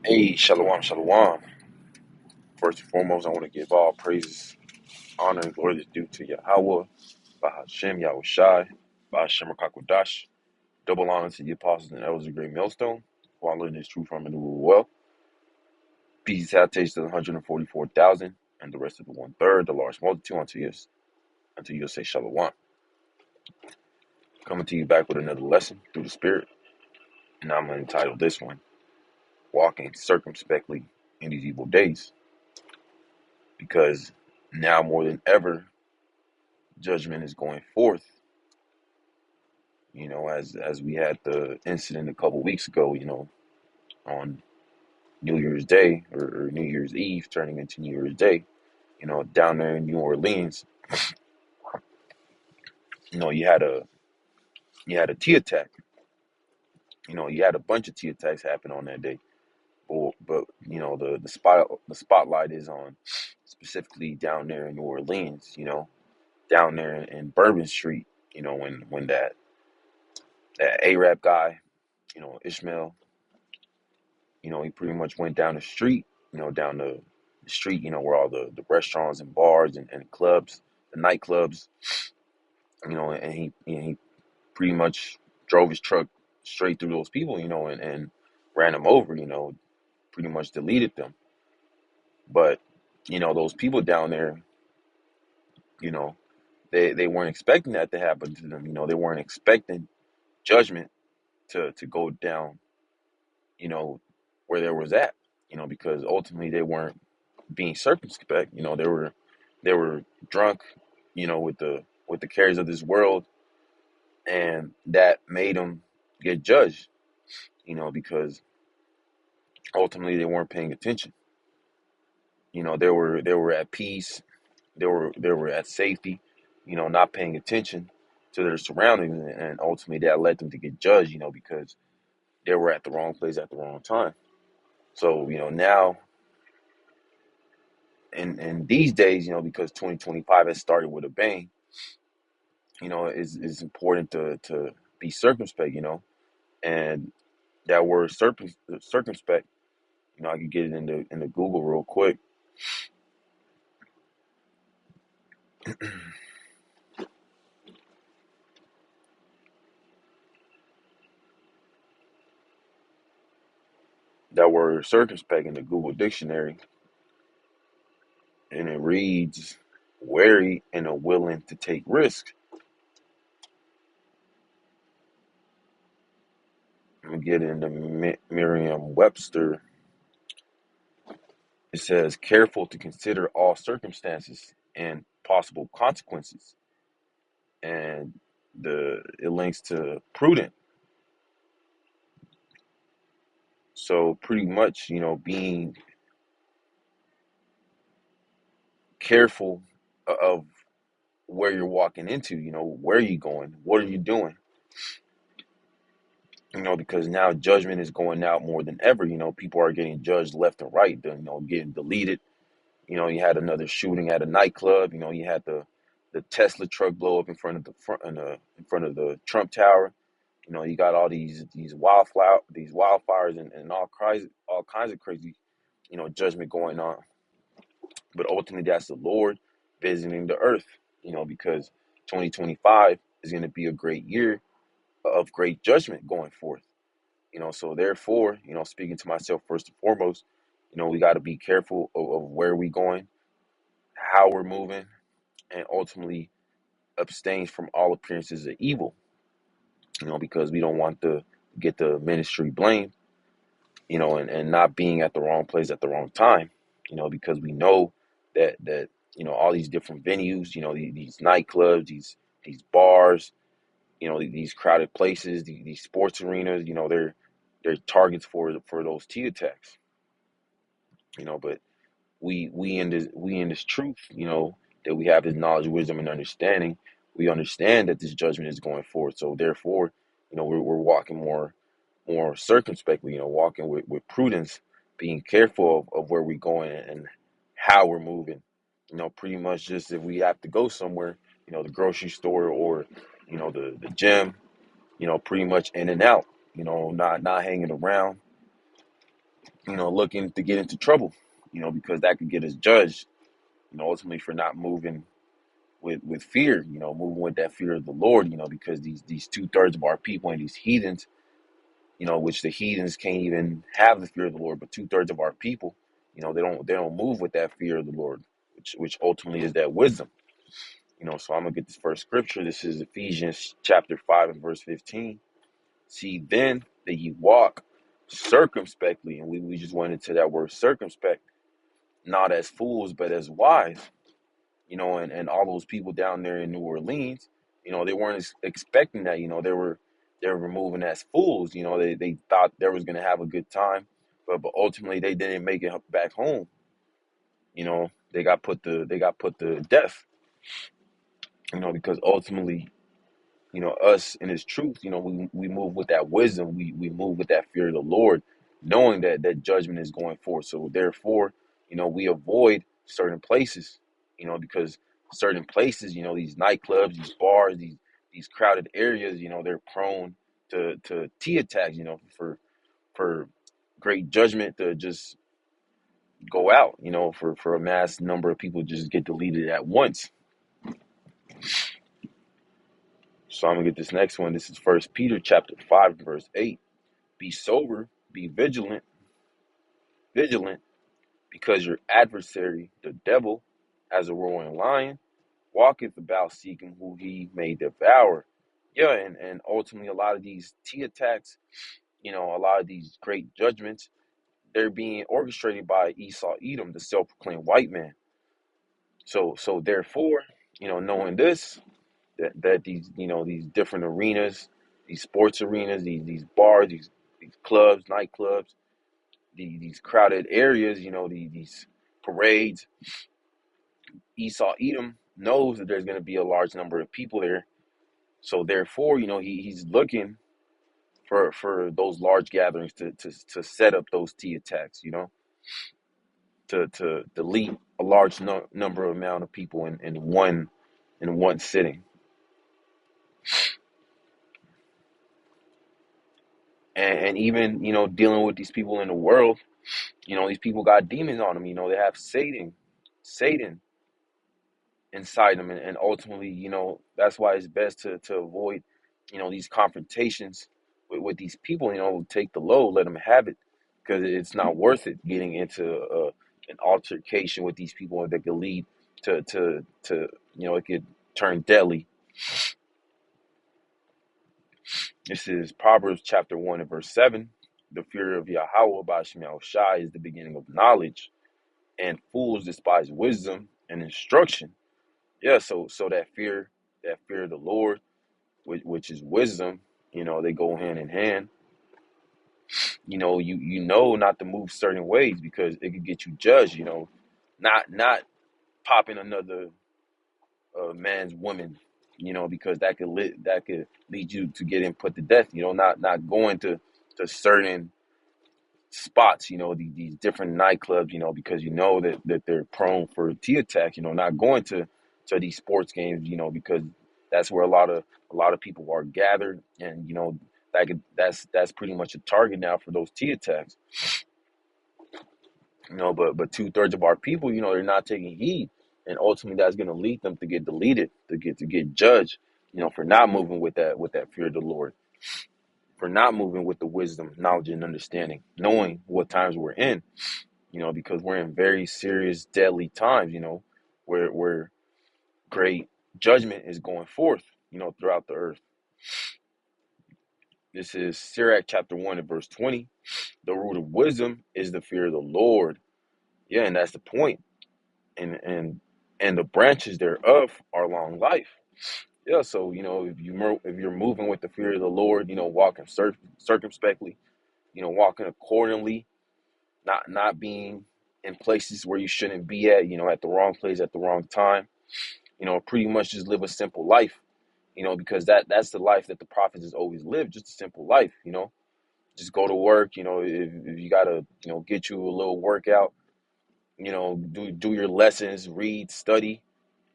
Hey, shalom, shalom. First and foremost, I want to give all praises, honor, and glory that's due to Yahweh, Bahashem, Yahweh Shai, Bahashem Rakakwadash. Double honor to the apostles and elders of Great Millstone, who are learning this truth from and rule well. Peace, salutations to the 144,000 and the rest of the one third, the large multitude, until you'll say shalom. Coming to you back with another lesson through the Spirit, and I'm going to entitle this one, Walking Circumspectly in These Evil Days, because now more than ever, judgment is going forth. As we had the incident a couple weeks ago, on New Year's Day or New Year's Eve turning into New Year's Day, down there in New Orleans, you had a T attack. You had a bunch of T attacks happen on that day. But the spotlight is on specifically down there in New Orleans, down there in Bourbon Street, when that Arab guy, Ishmael, he pretty much went down the street, down the street, where all the restaurants and bars and clubs, the nightclubs, and he pretty much drove his truck straight through those people, and ran them over, pretty much deleted them. But, those people down there, you know, they weren't expecting that to happen to them. They weren't expecting judgment to go down, where there was at, because ultimately they weren't being circumspect. They were drunk, with the cares of this world, and that made them get judged, because ultimately they weren't paying attention. They were at peace, they were at safety, not paying attention to their surroundings, and ultimately that led them to get judged, because they were at the wrong place at the wrong time. So, now in these days, because 2025 has started with a bang, it's important to be circumspect, and that word circumspect, I could get it into Google real quick. That word circumspect in the Google dictionary, and it reads wary and a willing to take risk. Let me get into Merriam-Webster. It says careful to consider all circumstances and possible consequences, and it links to prudent. So pretty much, being careful of where you're walking into, where are you going, what are you doing, because now judgment is going out more than ever. People are getting judged left and right, getting deleted. You had another shooting at a nightclub. You had the Tesla truck blow up in front of in front of the Trump Tower. You got all these wildfires and all kinds of crazy, judgment going on. But ultimately, that's the Lord visiting the earth. Because 2025 is going to be a great year of great judgment going forth. So therefore, speaking to myself first and foremost, we got to be careful of where we going, how we're moving, and ultimately abstain from all appearances of evil. Because we don't want to get the ministry blamed, and not being at the wrong place at the wrong time, because we know that all these different venues, these nightclubs, these bars, these crowded places, these sports arenas, they're targets for those T attacks. But we in this truth, that we have this knowledge, wisdom, and understanding. We understand that this judgment is going forward. So therefore, we're walking more circumspectly, walking with prudence, being careful of where we're going and how we're moving. Pretty much just if we have to go somewhere, the grocery store or, the gym, pretty much in and out, not hanging around, looking to get into trouble, because that could get us judged, ultimately for not moving with fear, moving with that fear of the Lord, because these 2/3 of our people and these heathens, which the heathens can't even have the fear of the Lord, but 2/3 of our people, they don't move with that fear of the Lord, which ultimately is that wisdom. So I'm gonna get this first scripture. This is Ephesians chapter 5 and verse 15. See then that ye walk circumspectly, and we just went into that word circumspect, not as fools, but as wise. And all those people down there in New Orleans, they weren't expecting that. They were moving as fools. They thought they was gonna have a good time, but ultimately they didn't make it back home. They got put to death. Because ultimately, us in His truth, we move with that wisdom. We move with that fear of the Lord, knowing that judgment is going forth. So therefore, we avoid certain places, because certain places, these nightclubs, these bars, these crowded areas, they're prone to T attacks, for great judgment to just go out, for a mass number of people just get deleted at once. So I'm gonna get this next one. This is First Peter chapter 5 verse 8. Be sober, be vigilant, because your adversary, the devil, as a roaring lion, walketh about seeking who he may devour. Yeah, and ultimately a lot of these T attacks, a lot of these great judgments, they're being orchestrated by Esau Edom, the self-proclaimed white man. So therefore, knowing this, that these different arenas, these sports arenas, these bars, these clubs, nightclubs, these crowded areas, these parades, Esau Edom knows that there's going to be a large number of people there. So therefore, he's looking for those large gatherings to set up those T attacks, to delete a large number amount of people in one sitting. And even, dealing with these people in the world, these people got demons on them, they have Satan inside them, and ultimately, that's why it's best to avoid, these confrontations with these people. Take the load, let them have it, because it's not worth it getting into an altercation with these people that could lead to it could turn deadly. This is Proverbs chapter 1 and verse 7. The fear of Yahweh by Shemel Shai is the beginning of knowledge, and fools despise wisdom and instruction. Yeah, so that fear of the Lord, which is wisdom, they go hand in hand. You know not to move certain ways because it could get you judged. Not popping another man's woman, because that could lead you to getting put to death. Not going to certain spots, these different nightclubs, because that they're prone for T attack, not going to these sports games, because that's where a lot of people are gathered, and that's pretty much a target now for those T attacks. But 2/3 of our people, they're not taking heed, and ultimately that's going to lead them to get deleted, to get judged, for not moving with that fear of the Lord, for not moving with the wisdom, knowledge, and understanding, knowing what times we're in, because we're in very serious, deadly times, where great judgment is going forth, throughout the earth. This is Sirach chapter 1 and verse 20. The root of wisdom is the fear of the Lord. Yeah, and that's the point. And the branches thereof are long life. Yeah, so if you're moving with the fear of the Lord, walking circumspectly, walking accordingly, not being in places where you shouldn't be at the wrong place at the wrong time. Pretty much just live a simple life. Because that's the life that the prophets has always lived, just a simple life. Just go to work. If you gotta get you a little workout. Do your lessons, read, study,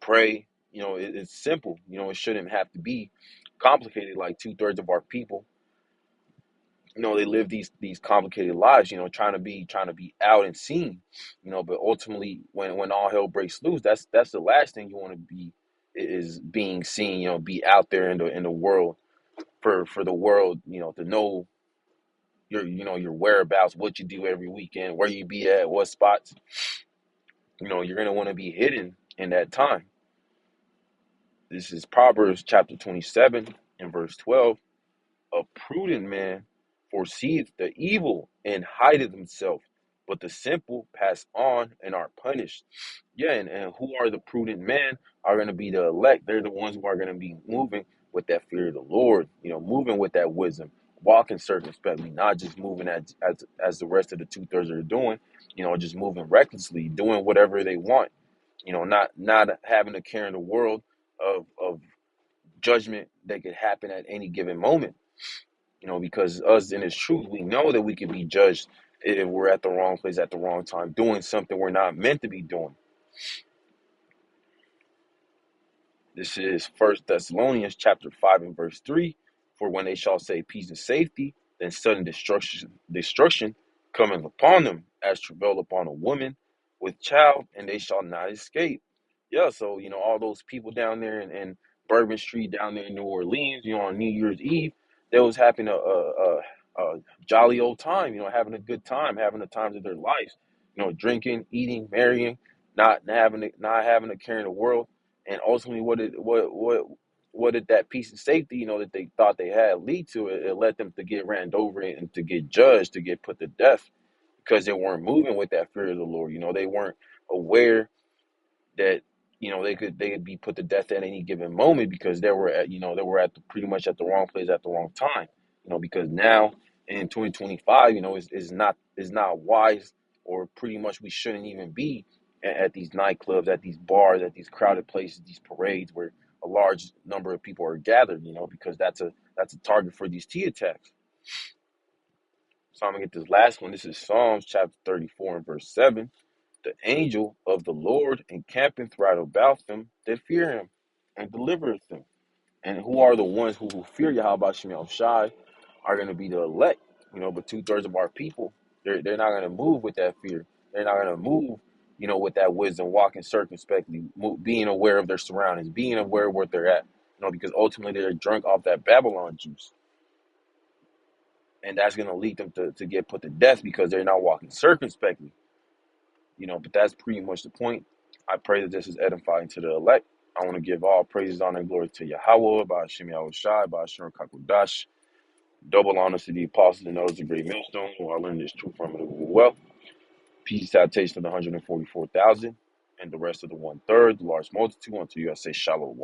pray. It's simple. It shouldn't have to be complicated like 2/3 of our people. they live these complicated lives, trying to be out and seen, but ultimately when all hell breaks loose, that's the last thing you want to be, is being seen, be out there in the world, for the world, to know your whereabouts, what you do every weekend, where you be at, what spots. You're going to want to be hidden in that time. This is Proverbs chapter 27 and verse 12. A prudent man foreseeth the evil and hideth himself, but the simple pass on and are punished. Yeah, and who are the prudent men? Are going to be the elect. They're the ones who are going to be moving with that fear of the Lord, moving with that wisdom, walking circumspectly, not just moving as the rest of the two-thirds are doing, just moving recklessly, doing whatever they want, not having a care in the world of judgment that could happen at any given moment. Because us in its truth, we know that we can be judged if we're at the wrong place at the wrong time, doing something we're not meant to be doing. This is First Thessalonians chapter 5 and verse 3. For when they shall say peace and safety, then sudden destruction cometh upon them, as travail upon a woman with child, and they shall not escape. Yeah, so all those people down there in Bourbon Street, down there in New Orleans, on New Year's Eve, they was having a jolly old time, having a good time, having the times of their lives, drinking, eating, marrying, not having a care in the world. And ultimately, what did that peace and safety, that they thought they had, lead to? It led them to get ran over and to get judged, to get put to death, because they weren't moving with that fear of the Lord. They weren't aware that they could be put to death at any given moment, because they were pretty much at the wrong place at the wrong time. Because now in 2025, is not wise, or pretty much we shouldn't even be at these nightclubs, at these bars, at these crowded places, these parades where a large number of people are gathered. Because that's a target for these T attacks. So I'm gonna get this last one. This is Psalms chapter 34 and verse 7. The angel of the Lord encampeth round about them that fear him, and delivereth them. And who are the ones who fear Yahweh Shem Shai are going to be the elect, but two-thirds of our people, they're not going to move with that fear. They're not going to move, with that wisdom, walking circumspectly, being aware of their surroundings, being aware of where they're at, because ultimately they're drunk off that Babylon juice. And that's going to lead them to get put to death, because they're not walking circumspectly. But that's pretty much the point. I pray that this is edifying to the elect. I want to give all praises, honor, and glory to Yahweh, by Hashem Yahweh Shai, by Hashem Kakudash. Double honors to the apostles and those of great millstone who I learned this true from it well. Peace, salutation to the 144,000 and the rest of the 1/3, the large multitude, unto you I say shalom.